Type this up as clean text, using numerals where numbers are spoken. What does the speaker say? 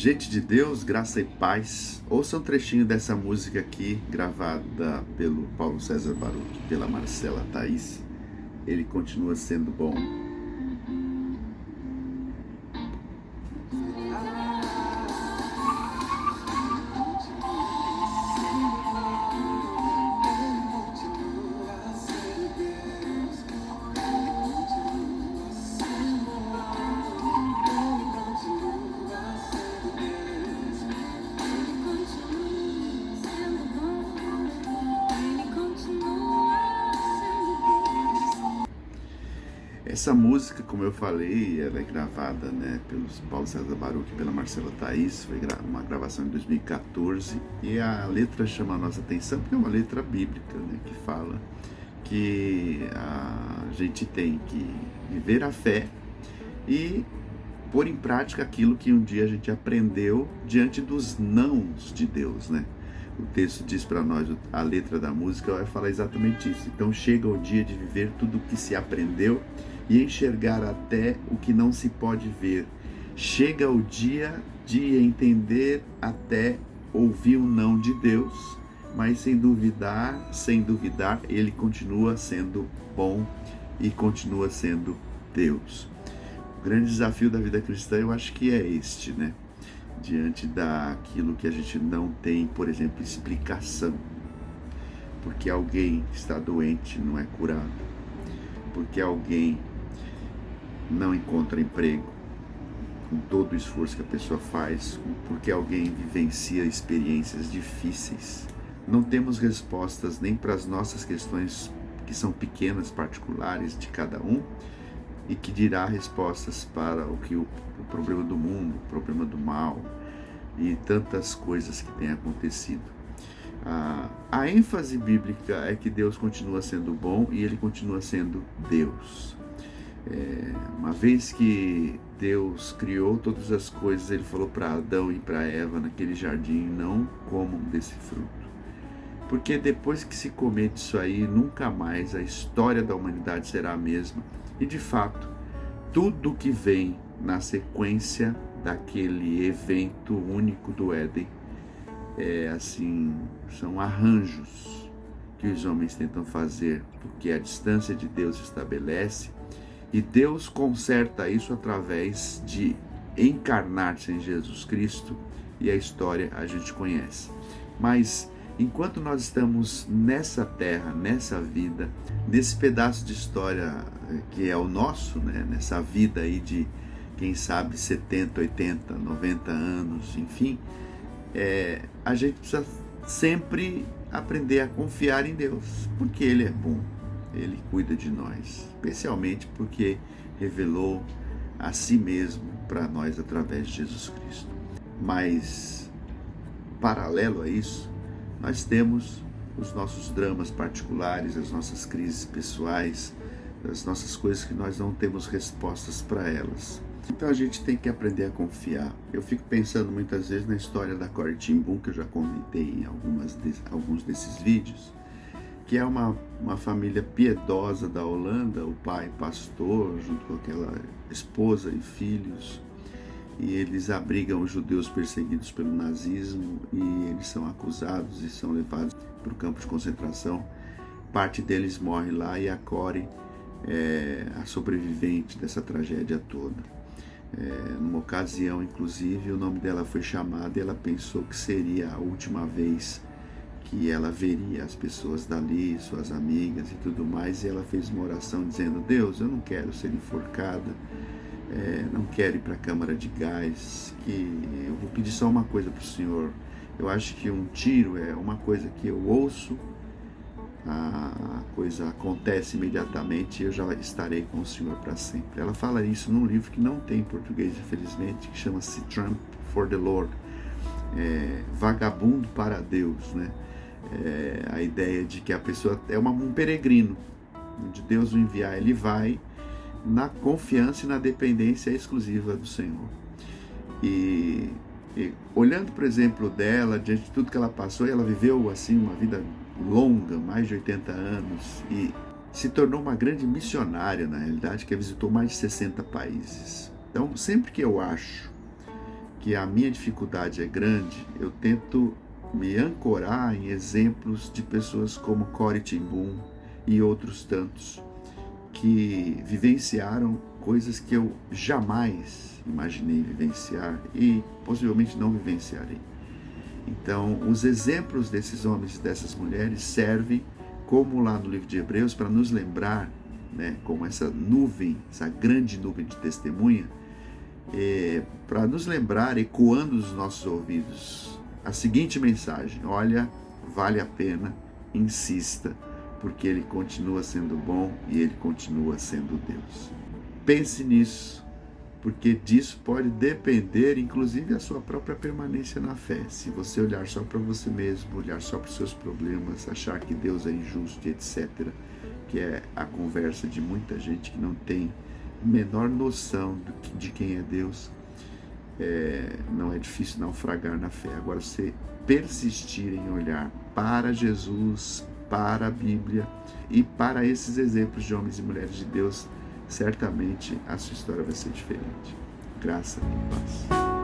Gente de Deus, graça e paz. Ouça um trechinho dessa música aqui, gravada pelo Paulo César Baruch, pela Marcela Thaís. Ele continua sendo bom. Essa música, como eu falei, ela é gravada, pelo Paulo César Baruch e pela Marcela Thaís. Foi uma gravação em 2014 e a letra chama a nossa atenção porque é uma letra bíblica, que fala que a gente tem que viver a fé e pôr em prática aquilo que um dia a gente aprendeu diante dos nãos de Deus, O texto diz para nós, a letra da música vai falar exatamente isso. Então chega o dia de viver tudo o que se aprendeu e enxergar até o que não se pode ver. Chega o dia de entender até ouvir o não de Deus, mas sem duvidar, Ele continua sendo bom e continua sendo Deus. O grande desafio da vida cristã eu acho que é este, diante daquilo que a gente não tem, por exemplo, explicação. Porque alguém está doente, não é curado. Porque alguém não encontra emprego, com todo o esforço que a pessoa faz, porque alguém vivencia experiências difíceis. Não temos respostas nem para as nossas questões, que são pequenas, particulares de cada um, e que dirá respostas para o problema do mundo, o problema do mal e tantas coisas que têm acontecido. A ênfase bíblica é que Deus continua sendo bom e Ele continua sendo Deus. Uma vez que Deus criou todas as coisas, Ele falou para Adão e para Eva naquele jardim: não comam desse fruto. Porque depois que se comer disso aí, nunca mais a história da humanidade será a mesma. E de fato, tudo que vem na sequência daquele evento único do Éden são arranjos que os homens tentam fazer, porque a distância de Deus se estabelece e Deus conserta isso através de encarnar-se em Jesus Cristo, e a história a gente conhece. Mas enquanto nós estamos nessa terra, nessa vida, nesse pedaço de história que é o nosso, nessa vida aí de, quem sabe, 70, 80, 90 anos, enfim, a gente precisa sempre aprender a confiar em Deus, porque Ele é bom, Ele cuida de nós, especialmente porque revelou a si mesmo para nós através de Jesus Cristo. Mas, paralelo a isso, nós temos os nossos dramas particulares, as nossas crises pessoais, as nossas coisas que nós não temos respostas para elas. Então a gente tem que aprender a confiar. Eu fico pensando muitas vezes na história da Corrie ten Boom, que eu já comentei em alguns desses vídeos, que é uma família piedosa da Holanda, o pai pastor, junto com aquela esposa e filhos, e eles abrigam os judeus perseguidos pelo nazismo, e eles são acusados e são levados para o campo de concentração. Parte deles morre lá e a Corrie é a sobrevivente dessa tragédia toda. Numa ocasião, inclusive, o nome dela foi chamado e ela pensou que seria a última vez que ela veria as pessoas dali, suas amigas e tudo mais, e ela fez uma oração dizendo: Deus, eu não quero ser enforcada, não quero ir para a câmara de gás, que eu vou pedir só uma coisa para o Senhor. Eu acho que um tiro é uma coisa que eu ouço, a coisa acontece imediatamente e eu já estarei com o Senhor para sempre. Ela fala isso num livro que não tem em português, infelizmente, que chama-se Tramp for the Lord, Vagabundo para Deus, a ideia de que a pessoa é um peregrino, onde Deus o enviar, ele vai na confiança e na dependência exclusiva do Senhor. E olhando para o exemplo dela, diante de tudo que ela passou, ela viveu assim uma vida longa, mais de 80 anos, e se tornou uma grande missionária, na realidade, que visitou mais de 60 países. Então, sempre que eu acho que a minha dificuldade é grande, eu tento me ancorar em exemplos de pessoas como Corrie ten Boom e outros tantos que vivenciaram coisas que eu jamais imaginei vivenciar e possivelmente não vivenciarei. Então, os exemplos desses homens e dessas mulheres servem, como lá no livro de Hebreus, para nos lembrar, né, como essa nuvem, essa grande nuvem de testemunha, para nos lembrar, ecoando nos nossos ouvidos, a seguinte mensagem: olha, vale a pena, insista, porque Ele continua sendo bom e Ele continua sendo Deus. Pense nisso, porque disso pode depender, inclusive, a sua própria permanência na fé. Se você olhar só para você mesmo, olhar só para os seus problemas, achar que Deus é injusto, etc., que é a conversa de muita gente que não tem a menor noção de quem é Deus, não é difícil naufragar na fé. Agora, você persistir em olhar para Jesus, para a Bíblia e para esses exemplos de homens e mulheres de Deus, certamente a sua história vai ser diferente. Graça e paz.